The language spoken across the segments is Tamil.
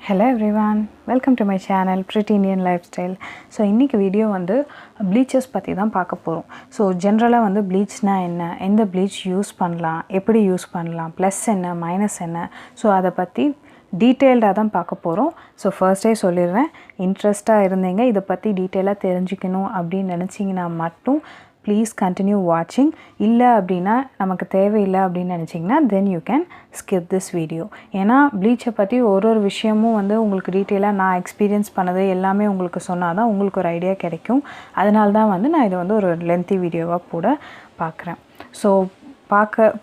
Hello everyone, welcome to my channel Pretty Indian Lifestyle. So இன்னைக்கு வீடியோ வந்து ப்ளீச்சஸ் பற்றி தான் பார்க்க போகிறோம். ஸோ ஜென்ரலாக வந்து ப்ளீச்னா என்ன, எந்த ப்ளீச் யூஸ் பண்ணலாம், எப்படி யூஸ் பண்ணலாம், ப்ளஸ் என்ன மைனஸ் என்ன, ஸோ அதை பற்றி டீட்டெயில்டாக தான் பார்க்க போகிறோம். ஸோ ஃபர்ஸ்டே சொல்லிடுறேன், இன்ட்ரெஸ்ட்டாக இருந்தீங்க இதை பற்றி டீட்டெயிலாக தெரிஞ்சுக்கணும் அப்படின்னு நினச்சிங்கன்னா மட்டும் ப்ளீஸ் கண்டினியூ வாட்சிங். இல்லை அப்படின்னா நமக்கு தேவையில்லை அப்படின்னு நினச்சிங்கன்னா then you can skip this video. ஏன்னா ப்ளீச்சை பற்றி ஒரு விஷயமும் வந்து உங்களுக்கு டீட்டெயிலாக நான் எக்ஸ்பீரியன்ஸ் பண்ணது எல்லாமே உங்களுக்கு சொன்னால் தான் உங்களுக்கு ஒரு ஐடியா கிடைக்கும். அதனால தான் வந்து நான் இதை வந்து ஒரு லென்த்தி வீடியோவாக கூட பார்க்குறேன். ஸோ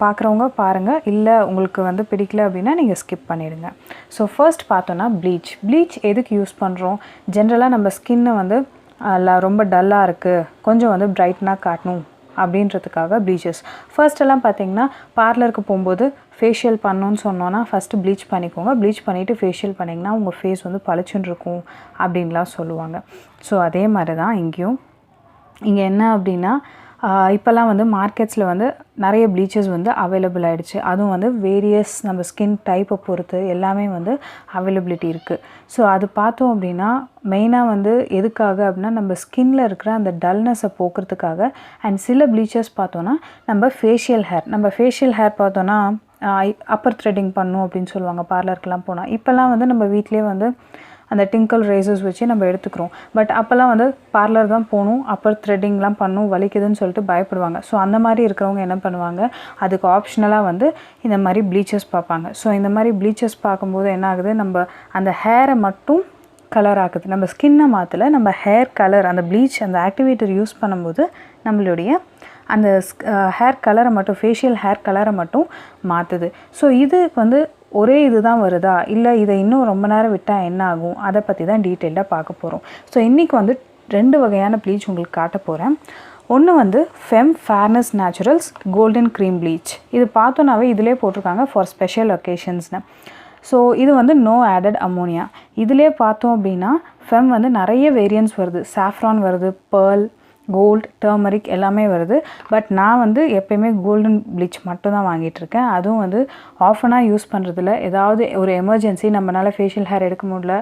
பார்க்குறவங்க பாருங்கள், இல்லை உங்களுக்கு வந்து பிடிக்கல அப்படின்னா நீங்கள் ஸ்கிப் பண்ணிடுங்க. ஸோ ஃபர்ஸ்ட் பார்த்தோன்னா ப்ளீச் எதுக்கு யூஸ் பண்ணுறோம்? ஜென்ரலாக நம்ம ஸ்கின்னை வந்து ரொம்ப டல்லாக இருக்குது, கொஞ்சம் வந்து பிரைட்னாக காட்டணும் அப்படின்றதுக்காக ப்ளீச்சஸ். ஃபர்ஸ்டெல்லாம் பார்த்திங்கன்னா பார்லருக்கு போகும்போது ஃபேஷியல் பண்ணணுன்னு சொன்னோன்னா ஃபஸ்ட்டு ப்ளீச் பண்ணிக்கோங்க, ப்ளீச் பண்ணிவிட்டு ஃபேஷியல் பண்ணிங்கன்னா உங்கள் ஃபேஸ் வந்து பளிச்சுன்னு இருக்கும் அப்படின்லாம் சொல்லுவாங்க. ஸோ அதே மாதிரி தான் இங்கேயும். இங்கே என்ன அப்படின்னா இப்போல்லாம் வந்து மார்க்கெட்ஸில் வந்து நிறைய ப்ளீச்சஸ் வந்து அவைலபிள் ஆகிடுச்சு. அதுவும் வந்து வேரியஸ் நம்ம ஸ்கின் டைப்பை பொறுத்து எல்லாமே வந்து அவைலபிலிட்டி இருக்குது. ஸோ அது பார்த்தோம் அப்படின்னா மெயினாக வந்து எதுக்காக அப்படின்னா நம்ம ஸ்கின்னில் இருக்கிற அந்த டல்னஸை போக்குறதுக்காக. அண்ட் சில ப்ளீச்சஸ் பார்த்தோன்னா நம்ம ஃபேஷியல் ஹேர் பார்த்தோன்னா அப்பர் த்ரெட்டிங் பண்ணணும் அப்படின்னு சொல்லுவாங்க பார்லருக்கெலாம் போனால். இப்போல்லாம் வந்து நம்ம வீட்டிலே வந்து அந்த டிங்கிள் ரேசர்ஸ் வச்சு நம்ம எடுத்துக்கிறோம். பட் அப்போல்லாம் வந்து பார்லர் தான் போகணும், அப்பர் த்ரெட்டிங்லாம் பண்ணணும், வலிக்குதுன்னு சொல்லிட்டு பயப்படுவாங்க. ஸோ அந்த மாதிரி இருக்கிறவங்க என்ன பண்ணுவாங்க, அதுக்கு ஆப்ஷனலாக வந்து இந்த மாதிரி ப்ளீச்சஸ் பார்ப்பாங்க. ஸோ இந்த மாதிரி ப்ளீச்சஸ் பார்க்கும்போது என்ன ஆகுது, நம்ம அந்த ஹேரை மட்டும் கலர் ஆகுது, நம்ம ஸ்கின்னை மாற்றலை, நம்ம ஹேர் கலர் அந்த ப்ளீச் அந்த ஆக்டிவேட்டர் யூஸ் பண்ணும்போது நம்மளுடைய அந்த ஹேர் கலரை மட்டும் ஃபேஷியல் ஹேர் கலரை மட்டும் மாற்றுது. ஸோ இது வந்து ஒரே இது தான் வருதா, இல்லை இதை இன்னும் ரொம்ப நேரம் விட்டால் என்ன ஆகும், அதை பற்றி தான் டீட்டெயில்டாக பார்க்க போகிறோம். ஸோ இன்றைக்கி வந்து 2 வகையான ப்ளீச் உங்களுக்கு காட்ட போகிறேன். ஒன்று வந்து Fem Fairness Naturals Golden cream bleach. இது பார்த்தோன்னாவே இதிலே போட்டிருக்காங்க ஃபார் ஸ்பெஷல் ஒகேஷன்ஸ்னு. ஸோ இது வந்து நோ ஆடட் அமோனியா. இதிலே பார்த்தோம் அப்படின்னா ஃபெம் வந்து நிறைய வேரியன்ஸ் வருது, சாஃப்ரான் வருது, பேர்ல், கோல்டு, டர்மரிக் எல்லாமே வருது. பட் நான் வந்து எப்போயுமே கோல்டன் ப்ளீச் மட்டும் தான் வாங்கிட்டுருக்கேன். அதுவும் வந்து ஆஃபனாக யூஸ் பண்ணுறதில்ல. ஏதாவது ஒரு எமர்ஜென்சி நம்மளால் ஃபேஷியல் ஹேர் எடுக்க முடியல,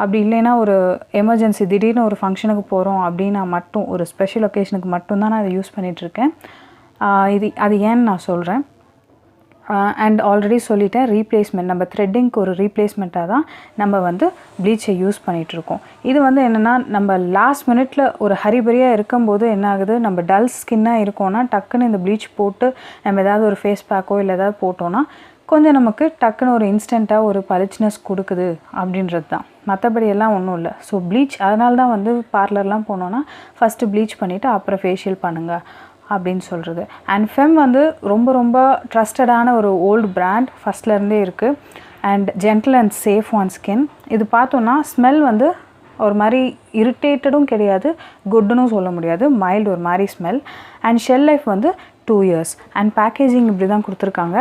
அப்படி இல்லைன்னா ஒரு எமர்ஜென்சி திடீர்னு ஒரு ஃபங்க்ஷனுக்கு போகிறோம் அப்படின்னா மட்டும், ஒரு ஸ்பெஷல் ஒகேஷனுக்கு மட்டும்தான் நான் அதை யூஸ் பண்ணிகிட்ருக்கேன். அது ஏன்னு நான் சொல்கிறேன். அண்ட் ஆல்ரெடி சொல்லிட்டேன், ரீப்ளேஸ்மெண்ட், நம்ம த்ரெட்டிங்க்கு ஒரு ரீப்ளேஸ்மெண்ட்டாக தான் நம்ம வந்து ப்ளீச்சை யூஸ் பண்ணிகிட்ருக்கோம். இது வந்து என்னென்னா நம்ம லாஸ்ட் மினிட்ல ஒரு ஹரிபரியாக இருக்கும்போது என்ன ஆகுது, நம்ம டல் ஸ்கின்னாக இருக்கோன்னா டக்குன்னு இந்த ப்ளீச் போட்டு நம்ம ஏதாவது ஒரு ஃபேஸ் பேக்கோ இல்லை ஏதாவது போட்டோன்னா கொஞ்சம் நமக்கு டக்குன்னு ஒரு இன்ஸ்டண்ட்டாக ஒரு பளிச்னஸ் கொடுக்குது அப்படின்றது தான், மற்றபடி எல்லாம் ஒன்றும் இல்லை. ஸோ ப்ளீச் அதனால தான் வந்து பார்லர்லாம் போனோன்னா ஃபஸ்ட்டு ப்ளீச் பண்ணிவிட்டு அப்புறம் ஃபேஷியல் பண்ணுங்கள் அப்படின்னு சொல்கிறது. அண்ட் ஃபெம் வந்து ரொம்ப ட்ரஸ்டடான ஒரு ஓல்டு பிராண்ட், ஃபஸ்ட்லேருந்தே இருக்குது. And gentle and safe on skin. இது பார்த்தோன்னா ஸ்மெல் வந்து ஒரு மாதிரி இரிட்டேட்டடும் கிடையாது, குட்டுன்னு சொல்ல முடியாது, மைல்டு ஒரு மாதிரி ஸ்மெல். அண்ட் ஷெல் லைஃப் வந்து 2 years. அண்ட் பேக்கேஜிங் இப்படி தான் கொடுத்துருக்காங்க.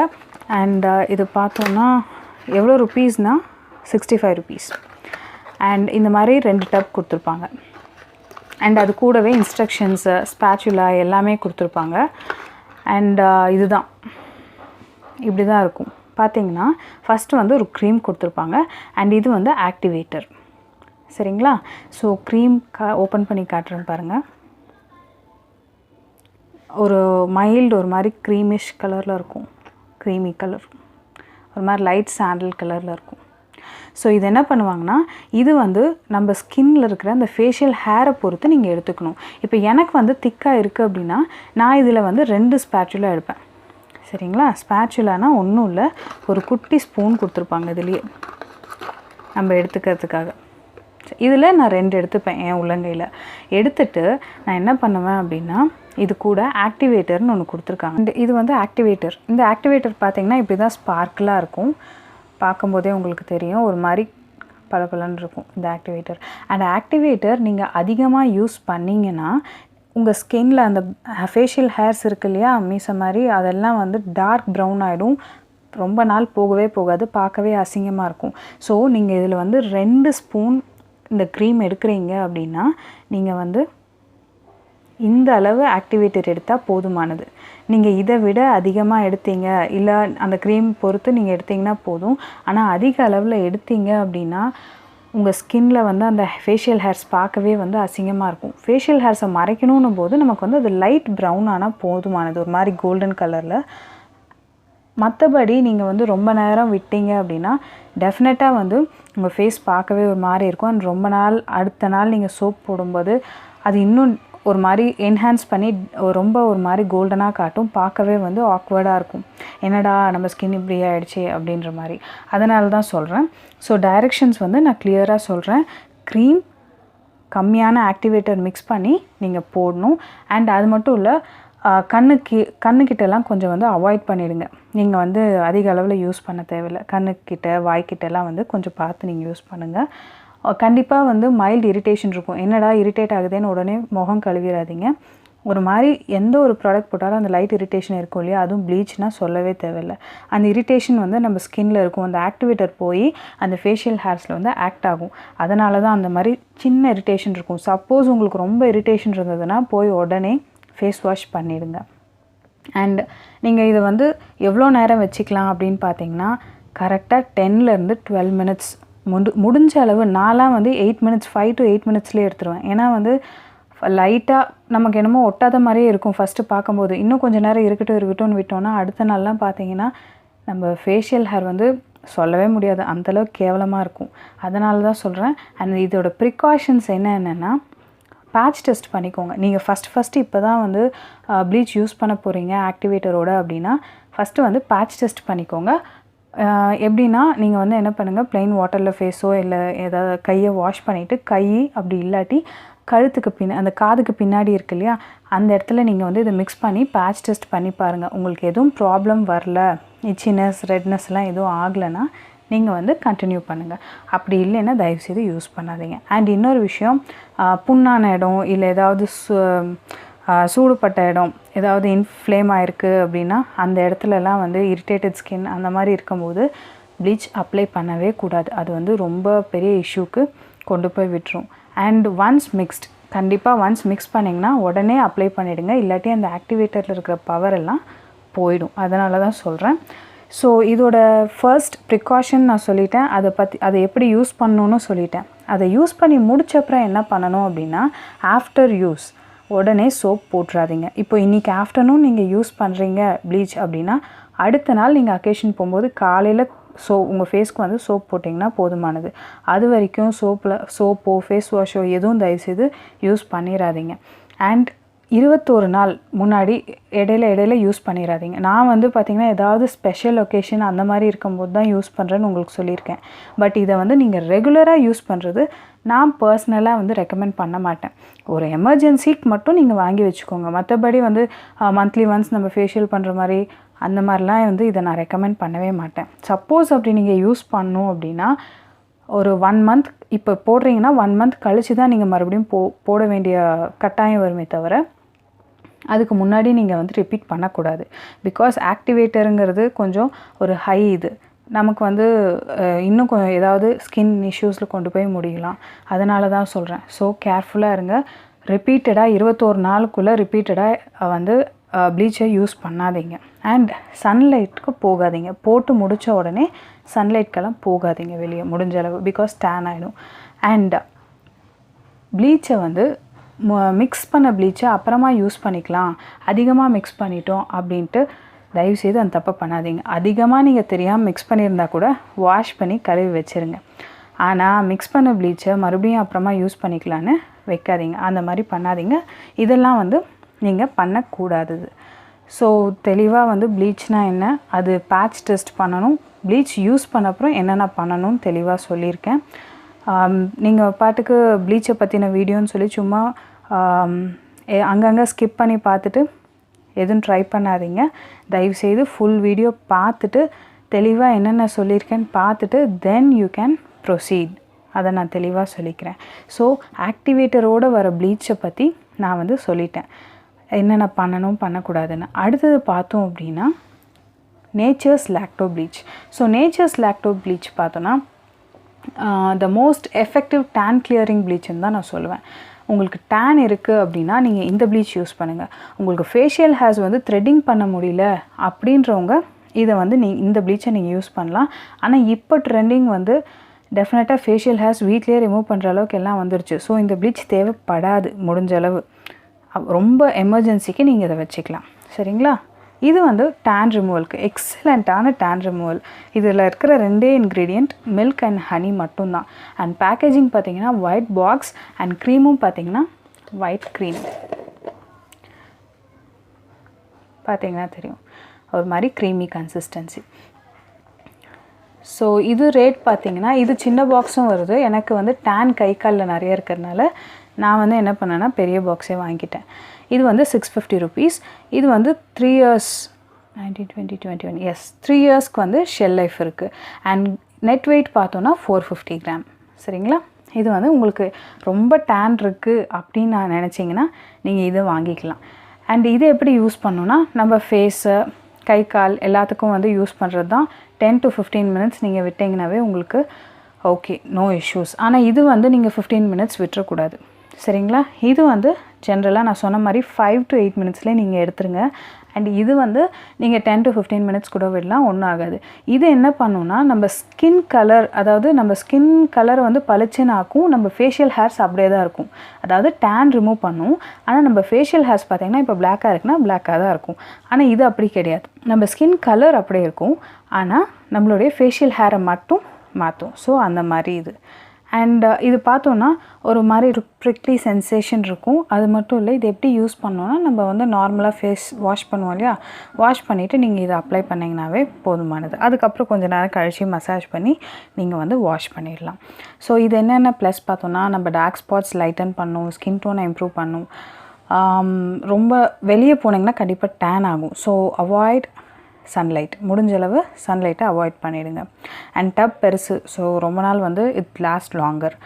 அண்ட் இது பார்த்தோன்னா எவ்வளோ ருப்பீஸ்னால் 65 rupees. அண்ட் இந்த மாதிரி 2 டப் கொடுத்துருப்பாங்க. அண்ட் அது கூடவே இன்ஸ்ட்ரக்ஷன்ஸு, ஸ்பேச்சுலா எல்லாமே கொடுத்துருப்பாங்க. அண்ட் இதுதான் இப்படி தான் இருக்கும். பார்த்திங்கன்னா ஃபஸ்ட்டு வந்து ஒரு க்ரீம் கொடுத்துருப்பாங்க. அண்ட் இது வந்து ஆக்டிவேட்டர். சரிங்களா? ஸோ க்ரீம் ஓப்பன் பண்ணி காட்டுறேன் பாருங்கள். ஒரு மைல்டு ஒரு மாதிரி க்ரீமிஷ் கலரில் இருக்கும், க்ரீமி கலர், ஒரு மாதிரி லைட் சாண்டில் கலரில் இருக்கும். ஸோ இது என்ன பண்ணுவாங்கன்னா, இது வந்து நம்ம ஸ்கின்னில் இருக்கிற அந்த ஃபேஷியல் ஹேரை பொறுத்து நீங்கள் எடுத்துக்கணும். இப்போ எனக்கு வந்து திக்காக இருக்குது அப்படின்னா நான் இதில் வந்து 2 ஸ்பேச்சுலா எடுப்பேன். சரிங்களா? ஸ்பேச்சுலானா ஒன்றும் இல்லை, ஒரு குட்டி ஸ்பூன் கொடுத்துருப்பாங்க இதுலேயே நம்ம எடுத்துக்கிறதுக்காக. இதில் நான் 2 எடுத்துப்பேன் என் உள்ளங்கையில். எடுத்துட்டு நான் என்ன பண்ணுவேன் அப்படின்னா, இது கூட ஆக்டிவேட்டர்னு ஒன்று கொடுத்துருக்காங்க. இது வந்து ஆக்டிவேட்டர். இந்த ஆக்டிவேட்டர் பார்த்திங்கன்னா இப்படி தான் ஸ்பார்க்கிளாக இருக்கும், பார்க்கும்போதே உங்களுக்கு தெரியும், ஒரு மாதிரி பளபளன்னு இருக்கும் இந்த ஆக்டிவேட்டர். அண்ட் ஆக்டிவேட்டர் நீங்கள் அதிகமாக யூஸ் பண்ணிங்கன்னா உங்கள் ஸ்கின்னில் அந்த ஃபேஷியல் ஹேர்ஸ் இருக்கு இல்லையா, மீசை மாதிரி, அதெல்லாம் வந்து டார்க் ப்ரௌன் ஆகிடும், ரொம்ப நாள் போகவே போகாது, பார்க்கவே அசிங்கமாக இருக்கும். ஸோ நீங்கள் இதில் வந்து 2 ஸ்பூன் இந்த க்ரீம் எடுக்கிறீங்க அப்படின்னா நீங்கள் வந்து இந்த அளவு ஆக்டிவேட்டர் எடுத்தால் போதுமானது. நீங்கள் இதை விட அதிகமாக எடுத்தீங்க, இல்லை அந்த க்ரீம் பொறுத்து நீங்கள் எடுத்திங்கன்னா போதும். ஆனால் அதிக அளவில் எடுத்தீங்க அப்படின்னா உங்கள் ஸ்கின்ல வந்து அந்த ஃபேஷியல் ஹேர்ஸ் பார்க்கவே வந்து அசிங்கமாக இருக்கும். ஃபேஷியல் ஹேர்ஸை மறைக்கணுன்னும் போது நமக்கு வந்து அது லைட் ப்ரௌன் ஆனால் போதுமானது, ஒரு மாதிரி கோல்டன் கலரில். மற்றபடி நீங்கள் வந்து ரொம்ப நேரம் விட்டீங்க அப்படின்னா டெஃபினட்டாக வந்து உங்கள் ஃபேஸ் பார்க்கவே ஒரு மாதிரி இருக்கும். அண்ட் ரொம்ப நாள் அடுத்த நாள் நீங்கள் சோப் போடும்போது அது இன்னும் ஒரு மாதிரி என்ஹான்ஸ் பண்ணி ரொம்ப ஒரு மாதிரி கோல்டனாக காட்டும். பார்க்கவே வந்து ஆக்வர்டாக இருக்கும், என்னடா நம்ம ஸ்கின் இப்படி ஆகிடுச்சு அப்படின்ற மாதிரி. அதனால தான் சொல்கிறேன். ஸோ டைரெக்ஷன்ஸ் வந்து நான் கிளியராக சொல்கிறேன். க்ரீம் கம்மியான ஆக்டிவேட்டர் மிக்ஸ் பண்ணி நீங்கள் போடணும். அண்ட் அது மட்டும் இல்லை, கண்ணுக்கிட்டலாம் கொஞ்சம் வந்து அவாய்ட் பண்ணிவிடுங்க. நீங்கள் வந்து அதிக அளவில் யூஸ் பண்ண தேவையில்லை. கண்ணுக்கிட்ட வாய்க்கிட்டலாம் வந்து கொஞ்சம் பார்த்து நீங்கள் யூஸ் பண்ணுங்கள். கண்டிப்பாக வந்து மைல்டு இரிட்டேஷன் இருக்கும். என்னடா இரிட்டேட் ஆகுதுன்னு உடனே முகம் கழுவிடாதீங்க. ஒரு மாதிரி எந்த ஒரு ப்ராடக்ட் போட்டாலும் அந்த லைட் இரிட்டேஷன் இருக்கும் இல்லையா, அதுவும் ப்ளீச்னால் சொல்லவே தேவையில்லை. அந்த இரிட்டேஷன் வந்து நம்ம ஸ்கின்னில் இருக்கும். அந்த ஆக்டிவேட்டர் போய் அந்த ஃபேஷியல் ஹேர்ஸில் வந்து ஆக்ட் ஆகும். அதனால தான் அந்த மாதிரி சின்ன இரிட்டேஷன் இருக்கும். சப்போஸ் உங்களுக்கு ரொம்ப இரிட்டேஷன் இருந்ததுன்னா போய் உடனே ஃபேஸ் வாஷ் பண்ணிவிடுங்க. அண்ட் நீங்கள் இதை வந்து எவ்வளோ நேரம் வச்சுக்கலாம் அப்படின்னு பார்த்தீங்கன்னா கரெக்டாக 10லேருந்து 12 மினிட்ஸ் முடிஞ்ச அளவு. நான்லாம் வந்து 8 மினிட்ஸ் 5 to 8 மினிட்ஸ்லேயே எடுத்துருவேன். ஏன்னா வந்து லைட்டாக நமக்கு என்னமோ ஒட்டாத மாதிரியே இருக்கும் ஃபஸ்ட்டு பார்க்கும்போது. இன்னும் கொஞ்சம் நேரம் இருக்கட்டும்னு விட்டோன்னா அடுத்த நாள்லாம் பார்த்தீங்கன்னா நம்ம ஃபேஷியல் ஹேர் வந்து சொல்லவே முடியாது, அந்தளவுக்கு கேவலமாக இருக்கும். அதனால தான் சொல்கிறேன். அண்ட் இதோட ப்ரிகாஷன்ஸ் என்னென்னா, பேட்ச் டெஸ்ட் பண்ணிக்கோங்க. நீங்கள் ஃபஸ்ட்டு இப்போ தான் வந்து ப்ளீச் யூஸ் பண்ண போகிறீங்க ஆக்டிவேட்டரோட அப்படின்னா ஃபஸ்ட்டு வந்து பேட்ச் டெஸ்ட் பண்ணிக்கோங்க. எப்படின்னா நீங்கள் வந்து என்ன பண்ணுங்கள், ப்ளெயின் வாட்டரில் ஃபேஸோ இல்லை ஏதாவது கையை வாஷ் பண்ணிவிட்டு, கை அப்படி இல்லாட்டி கழுத்துக்கு அந்த காதுக்கு பின்னாடி இருக்கு இல்லையா, அந்த இடத்துல நீங்கள் வந்து இதை மிக்ஸ் பண்ணி பேட்ச் டெஸ்ட் பண்ணி பாருங்கள். உங்களுக்கு எதுவும் ப்ராப்ளம் வரல, இச்சினஸ் ரெட்னஸ்லாம் எதுவும் ஆகலைன்னா நீங்கள் வந்து கண்டினியூ பண்ணுங்கள். அப்படி இல்லைன்னா தயவுசெய்து யூஸ் பண்ணாதீங்க. அண்ட் இன்னொரு விஷயம், புண்ணான இடம் இல்லை ஏதாவது சூடுபட்ட இடம் ஏதாவது இன்ஃப்ளேம் ஆகிருக்கு அப்படின்னா அந்த இடத்துலலாம் வந்து இரிட்டேட்டட் ஸ்கின் அந்த மாதிரி இருக்கும்போது ப்ளீச் அப்ளை பண்ணவே கூடாது. அது வந்து ரொம்ப பெரிய இஷ்யூக்கு கொண்டு போய் விட்டுரும். அண்ட் கண்டிப்பாக ஒன்ஸ் மிக்ஸ் பண்ணிங்கன்னா உடனே அப்ளை பண்ணிவிடுங்க. இல்லாட்டி அந்த ஆக்டிவேட்டரில் இருக்கிற பவர் எல்லாம் போயிடும். அதனால தான் சொல்கிறேன். ஸோ இதோட ஃபர்ஸ்ட் ப்ரிகாஷன் நான் சொல்லிட்டேன். அதை எப்படி யூஸ் பண்ணணுன்னு சொல்லிட்டேன். அதை யூஸ் பண்ணி முடிச்சப்புறம் என்ன பண்ணணும் அப்படின்னா, ஆஃப்டர் யூஸ் உடனே சோப் போட்டுறாதீங்க. இப்போ இன்றைக்கி ஆஃப்டர்நூன் நீங்கள் யூஸ் பண்ணுறீங்க ப்ளீச் அப்படின்னா அடுத்த நாள் நீங்கள் அக்கேஷன் போகும்போது காலையில் உங்கள் ஃபேஸ்க்கு வந்து சோப் போட்டிங்கன்னா போதுமானது. அது வரைக்கும் சோப்போ ஃபேஸ் வாஷோ எதுவும் தயவுசெய்து யூஸ் பண்ணிடாதீங்க. அண்ட் 21 நாள் முன்னாடி இடையில யூஸ் பண்ணிடாதீங்க. நான் வந்து பார்த்திங்கன்னா ஏதாவது ஸ்பெஷல் ஒகேஷன் அந்த மாதிரி இருக்கும்போது தான் யூஸ் பண்ணுறேன்னு உங்களுக்கு சொல்லியிருக்கேன். பட் இதை வந்து நீங்கள் ரெகுலராக யூஸ் பண்ணுறது நான் பர்சனலாக வந்து ரெக்கமெண்ட் பண்ண மாட்டேன். ஒரு எமர்ஜென்சிக்கு மட்டும் நீங்கள் வாங்கி வச்சுக்கோங்க. மற்றபடி வந்து மந்த்லி ஒன்ஸ் நம்ம ஃபேஷியல் பண்ணுற மாதிரி அந்த மாதிரிலாம் வந்து இதை நான் ரெக்கமெண்ட் பண்ணவே மாட்டேன். சப்போஸ் அப்படி நீங்கள் யூஸ் பண்ணணும் அப்படின்னா ஒரு 1 மந்த் இப்போ போடுறீங்கன்னா 1 மந்த் கழித்து தான் நீங்கள் மறுபடியும் போட வேண்டிய கட்டாயம் வருமே தவிர அதுக்கு முன்னாடி நீங்கள் வந்து ரிப்பீட் பண்ணக்கூடாது. பிகாஸ் ஆக்டிவேட்டருங்கிறது கொஞ்சம் ஒரு ஹை இது நமக்கு வந்து இன்னும் கொஞ்சம் ஏதாவது ஸ்கின் இஷ்யூஸில் கொண்டு போய் முடியலாம். அதனால தான் சொல்கிறேன். ஸோ கேர்ஃபுல்லாக இருங்க. ரிப்பீட்டடாக 21 நாளுக்குள்ளே ரிப்பீட்டடாக வந்து ப்ளீச்சை யூஸ் பண்ணாதீங்க. அண்ட் சன்லைட்டுக்கு போகாதீங்க. போட்டு முடித்த உடனே சன்லைட்கெல்லாம் போகாதீங்க வெளியே முடிஞ்ச அளவு. பிகாஸ் டேன் ஆகிடும். அண்ட் ப்ளீச்சை வந்து மிக்ஸ் பண்ண ப்ளீச்சை அப்புறமா யூஸ் பண்ணிக்கலாம், அதிகமாக மிக்ஸ் பண்ணிட்டோம் அப்படின்ட்டு தயவுசெய்து அந்த தப்பை பண்ணாதீங்க. அதிகமாக நீங்கள் தெரியாமல் மிக்ஸ் பண்ணியிருந்தா கூட வாஷ் பண்ணி கழுவி வச்சுருங்க. ஆனால் மிக்ஸ் பண்ண ப்ளீச்சை மறுபடியும் அப்புறமா யூஸ் பண்ணிக்கலான்னு வைக்காதீங்க. அந்த மாதிரி பண்ணாதீங்க. இதெல்லாம் வந்து நீங்கள் பண்ணக்கூடாது. ஸோ தெளிவாக வந்து ப்ளீச்னால் என்ன, அது பேட்ச் டெஸ்ட் பண்ணணும், ப்ளீச் யூஸ் பண்ண அப்புறம் என்னென்ன பண்ணணும்னு தெளிவாக சொல்லியிருக்கேன். நீங்கள் பாட்டுக்கு ப்ளீச்சை பற்றின வீடியோன்னு சொல்லி சும்மா அங்கங்கே ஸ்கிப் பண்ணி பார்த்துட்டு எதுவும் ட்ரை பண்ணாதீங்க. தயவுசெய்து ஃபுல் வீடியோ பார்த்துட்டு தெளிவாக என்னென்ன சொல்லியிருக்கேன்னு பார்த்துட்டு தென் யூ கேன் ப்ரொசீட். அதை நான் தெளிவாக சொல்லிக்கிறேன். ஸோ ஆக்டிவேட்டரோடு வர ப்ளீச்சை பற்றி நான் வந்து சொல்லிட்டேன், என்னென்ன பண்ணணும் பண்ணக்கூடாதுன்னு. அடுத்தது பார்த்தோம் அப்படின்னா Nature's Lacto bleach. So Nature's Lacto bleach பார்த்தோன்னா the most effective tan clearing ப்ளீச்சுன்னு தான் நான் சொல்லுவேன். உங்களுக்கு டேன் இருக்குது அப்படின்னா நீங்கள் இந்த ப்ளீச் யூஸ் பண்ணுங்கள். உங்களுக்கு ஃபேஷியல் ஹேர்ஸ் வந்து த்ரெட்டிங் பண்ண முடியல அப்படின்றவங்க இதை வந்து இந்த ப்ளீச்சை நீங்கள் யூஸ் பண்ணலாம். ஆனால் இப்போ ட்ரெண்டிங் வந்து டெஃபினட்டாக ஃபேஷியல் ஹேர்ஸ் வீட்லேயே ரிமூவ் பண்ணுற அளவுக்கு எல்லாம் வந்துருச்சு. ஸோ இந்த ப்ளீச் தேவைப்படாது. முடிஞ்ச அளவு ரொம்ப எமர்ஜென்சிக்கு நீங்கள் இதை வச்சுக்கலாம். சரிங்களா? இது வந்து டேன் ரிமூவலுக்கு எக்ஸலண்ட்டான டேன் ரிமூவல். இதில் இருக்கிற 2 இன்க்ரீடியண்ட் மில்க் அண்ட் ஹனி மட்டும்தான். அண்ட் பேக்கேஜிங் பார்த்தீங்கன்னா ஒயிட் பாக்ஸ் அண்ட் க்ரீமும் பார்த்தீங்கன்னா ஒயிட் க்ரீம். பார்த்தீங்கன்னா தெரியும், ஒரு மாதிரி க்ரீமி கன்சிஸ்டன்சி. ஸோ இது ரேட் பார்த்திங்கன்னா இது சின்ன பாக்ஸும் வருது. எனக்கு வந்து டேன் கை காலில் நிறைய இருக்கிறதுனால நான் வந்து என்ன பண்ணேன்னா பெரிய பாக்ஸே வாங்கிட்டேன். இது வந்து 650 rupees. இது வந்து 3 years 19, 20, 21 எஸ் 3 yearsக்கு வந்து ஷெல் லைஃப் இருக்குது. அண்ட் நெட் வெயிட் பார்த்தோன்னா 450 gram. சரிங்களா? இது வந்து உங்களுக்கு ரொம்ப டேன் இருக்குது அப்படின்னு நான் நினச்சிங்கன்னா நீங்கள் இதை வாங்கிக்கலாம். அண்ட் இது எப்படி யூஸ் பண்ணணுன்னா நம்ம ஃபேஸு கை கால் எல்லாத்துக்கும் வந்து யூஸ் பண்ணுறது தான். 10 to 15 minutes நீங்கள் விட்டிங்கனாவே உங்களுக்கு ஓகே, நோ இஷ்யூஸ். ஆனால் இது வந்து நீங்கள் 15 minutes விட்டுறக்கூடாது. சரிங்களா? இது வந்து ஜென்ரலாக நான் சொன்ன மாதிரி 5 to 8 minutesலேயே நீங்கள் எடுத்துருங்க. அண்ட் இது வந்து நீங்கள் 10 to 15 minutes கூட விடலாம், ஒன்றும் ஆகாது. இது என்ன பண்ணுன்னா நம்ம ஸ்கின் கலர், அதாவது நம்ம ஸ்கின் கலர் வந்து பளிச்சுன்னு ஆக்கும். நம்ம ஃபேஷியல் ஹேர்ஸ் அப்படியே தான் இருக்கும். அதாவது டேன் ரிமூவ் பண்ணும். ஆனால் நம்ம ஃபேஷியல் ஹேர்ஸ் பார்த்திங்கன்னா இப்போ பிளாக்காக இருக்குன்னா பிளாக்காக தான் இருக்கும். ஆனால் இது அப்படி கிடையாது. நம்ம ஸ்கின் கலர் அப்படியே இருக்கும், ஆனால் நம்மளுடைய ஃபேஷியல் ஹேரை மட்டும் மாற்றும். ஸோ அந்த மாதிரி இது. அண்ட் இது பார்த்தோன்னா ஒரு மாதிரி ஒரு ப்ரிக்லி சென்சேஷன் இருக்கும். அது மட்டும் இல்லை, இது எப்படி யூஸ் பண்ணோன்னா நம்ம வந்து நார்மலாக ஃபேஸ் வாஷ் பண்ணுவோம் இல்லையா, வாஷ் பண்ணிவிட்டு நீங்கள் இதை அப்ளை பண்ணிங்கனாவே போதுமானது. அதுக்கப்புறம் கொஞ்சம் நேரம் கழித்து மசாஜ் பண்ணி நீங்கள் வந்து வாஷ் பண்ணிடலாம். ஸோ இது என்னென்ன ப்ளஸ் பார்த்தோன்னா நம்ம டார்க் ஸ்பாட்ஸ் லைட்டன் பண்ணும், ஸ்கின் டோனை இம்ப்ரூவ் பண்ணும். ரொம்ப வெளியே போனீங்கன்னா கண்டிப்பாக டேன் ஆகும். ஸோ அவாய்ட் சன்லைட், முடிஞ்சளவு சன்லைட்டை அவாய்ட் பண்ணிவிடுங்க. அண்ட் டப் பெருசு, ஸோ ரொம்ப நாள் வந்து it last longer.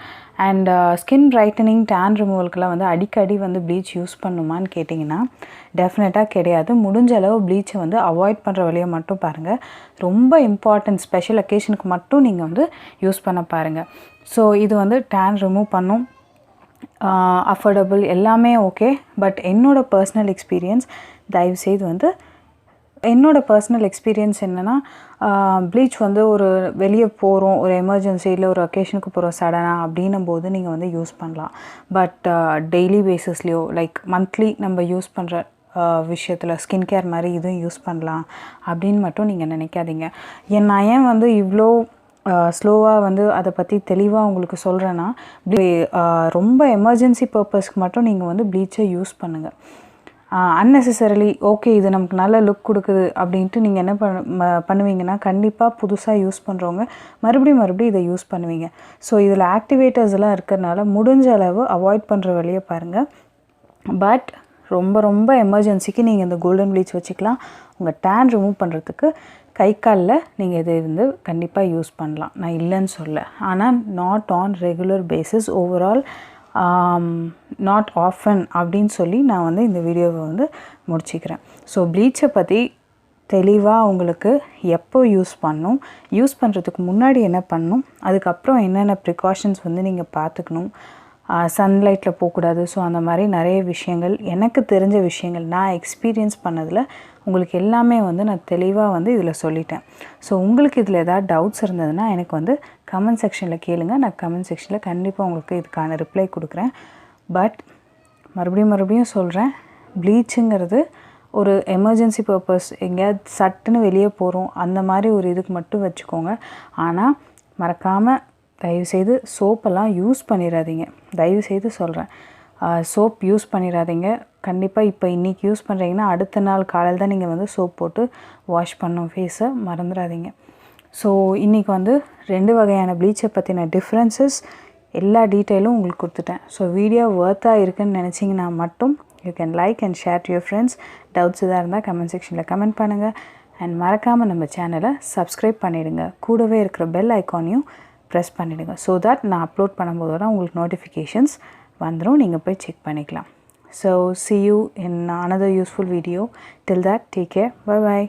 And skin brightening tan ரிமூவலுக்கெல்லாம் வந்து அடிக்கடி வந்து ப்ளீச் யூஸ் பண்ணுமான்னு கேட்டிங்கன்னா டெஃபினட்டாக கிடையாது. முடிஞ்ச அளவு ப்ளீச்சை வந்து அவாய்ட் பண்ணுற வழியை மட்டும் பாருங்கள். ரொம்ப இம்பார்ட்டன்ட் ஸ்பெஷல் அக்கேஷனுக்கு மட்டும் நீங்கள் வந்து யூஸ் பண்ண பாருங்கள். ஸோ இது வந்து டேன் ரிமூவ் பண்ணும், அஃபோர்டபுள், எல்லாமே ஓகே. பட் என்னோடய பர்சனல் எக்ஸ்பீரியன்ஸ் தயவுசெய்து வந்து என்னோடய பர்சனல் எக்ஸ்பீரியன்ஸ் என்னென்னா, ப்ளீச் வந்து ஒரு வெளியே போகிறோம், ஒரு எமர்ஜென்சியில் ஒரு அக்கேஷனுக்கு போகிறோம் சடனாக அப்படின்னும் போது நீங்கள் வந்து யூஸ் பண்ணலாம். பட் டெய்லி பேஸஸ்லேயோ லைக் மந்த்லி நம்ம யூஸ் பண்ணுற விஷயத்தில் ஸ்கின் கேர் மாதிரி இதுவும் யூஸ் பண்ணலாம் அப்படின்னு மட்டும் நீங்கள் நினைக்காதீங்க. நான் ஏன் வந்து இவ்வளோ ஸ்லோவாக வந்து அதை பற்றி தெளிவாக உங்களுக்கு சொல்கிறேன்னா, ரொம்ப எமர்ஜென்சி பர்பஸ்க்கு மட்டும் நீங்கள் வந்து ப்ளீச்சை யூஸ் பண்ணுங்கள். அன்னெசரிலி ஓகே இது நமக்கு நல்ல லுக் கொடுக்குது அப்படின்ட்டு நீங்கள் என்ன பண்ணுவீங்கன்னா கண்டிப்பாக புதுசாக யூஸ் பண்ணுறவங்க மறுபடியும் இதை யூஸ் பண்ணுவீங்க. ஸோ இதில் ஆக்டிவேட்டர்ஸ் எல்லாம் இருக்கிறதுனால முடிஞ்ச அளவு அவாய்ட் பண்ணுற வழியை பாருங்கள். பட் ரொம்ப எமர்ஜென்சிக்கு நீங்கள் இந்த கோல்டன் ப்ளீச் வச்சுக்கலாம். உங்கள் டேன் ரிமூவ் பண்ணுறதுக்கு கை காலில் நீங்கள் இதை வந்து கண்டிப்பாக யூஸ் பண்ணலாம், நான் இல்லைன்னு சொல்ல. ஆனால் not on regular basis, overall not often அப்படின்னு சொல்லி நான் வந்து இந்த வீடியோவை வந்து முடிச்சுக்கிறேன். ஸோ ப்ளீச்சை பற்றி தெளிவாக உங்களுக்கு எப்போ யூஸ் பண்ணணும், யூஸ் பண்ணுறதுக்கு முன்னாடி என்ன பண்ணணும், அதுக்கப்புறம் என்னென்ன ப்ரிகாஷன்ஸ் வந்து நீங்கள் பார்த்துக்கணும், சன்லைட்டில் போகக்கூடாது. ஸோ அந்த மாதிரி நிறைய விஷயங்கள், எனக்கு தெரிஞ்ச விஷயங்கள், நான் எக்ஸ்பீரியன்ஸ் பண்ணதில் உங்களுக்கு எல்லாமே வந்து நான் தெளிவாக வந்து இதில் சொல்லிட்டேன். ஸோ உங்களுக்கு இதில் ஏதாவது டவுட்ஸ் இருந்ததுன்னா எனக்கு வந்து கமெண்ட் செக்ஷனில் கேளுங்க. நான் கமெண்ட் செக்ஷனில் கண்டிப்பாக உங்களுக்கு இதுக்கான ரிப்ளை கொடுக்குறேன். பட் மறுபடியும் சொல்கிறேன், ப்ளீச்சுங்கிறது ஒரு எமர்ஜென்சி பர்பஸ், எங்கேயாவது சட்டுன்னு வெளியே போகிறோம் அந்த மாதிரி ஒரு இதுக்கு மட்டும் வச்சுக்கோங்க. ஆனால் மறக்காமல் தயவுசெய்து சோப்பெல்லாம் யூஸ் பண்ணிடாதீங்க. தயவுசெய்து சொல்கிறேன், சோப் யூஸ் பண்ணிடாதீங்க. கண்டிப்பாக இப்போ இன்றைக்கி யூஸ் பண்ணுறீங்கன்னா அடுத்த நாள் காலையில் தான் நீங்கள் வந்து சோப் போட்டு வாஷ் பண்ணணும் ஃபேஸை, மறந்துடாதீங்க. ஸோ இன்றைக்கி வந்து 2 வகையான ப்ளீச்சை பற்றின டிஃப்ரென்சஸ் எல்லா டீட்டெயிலும் உங்களுக்கு கொடுத்துட்டேன். ஸோ வீடியோ ஒர்த்தாக இருக்குன்னு நினச்சிங்கன்னா மட்டும் you can like and share to your friends. Doubts எதாக இருந்தால் கமெண்ட் செக்ஷனில் கமெண்ட் பண்ணுங்கள். அண்ட் மறக்காமல் நம்ம சேனலை சப்ஸ்கிரைப் பண்ணிவிடுங்க. கூடவே இருக்கிற பெல் ஐக்கானையும் ப்ரெஸ் பண்ணிவிடுங்க. ஸோ தட் நான் அப்லோட் பண்ணும்போது தான் உங்களுக்கு நோட்டிஃபிகேஷன்ஸ் வந்துடும், நீங்கள் போய் செக் பண்ணிக்கலாம். So see you in another useful video. Till that, take care. Bye bye.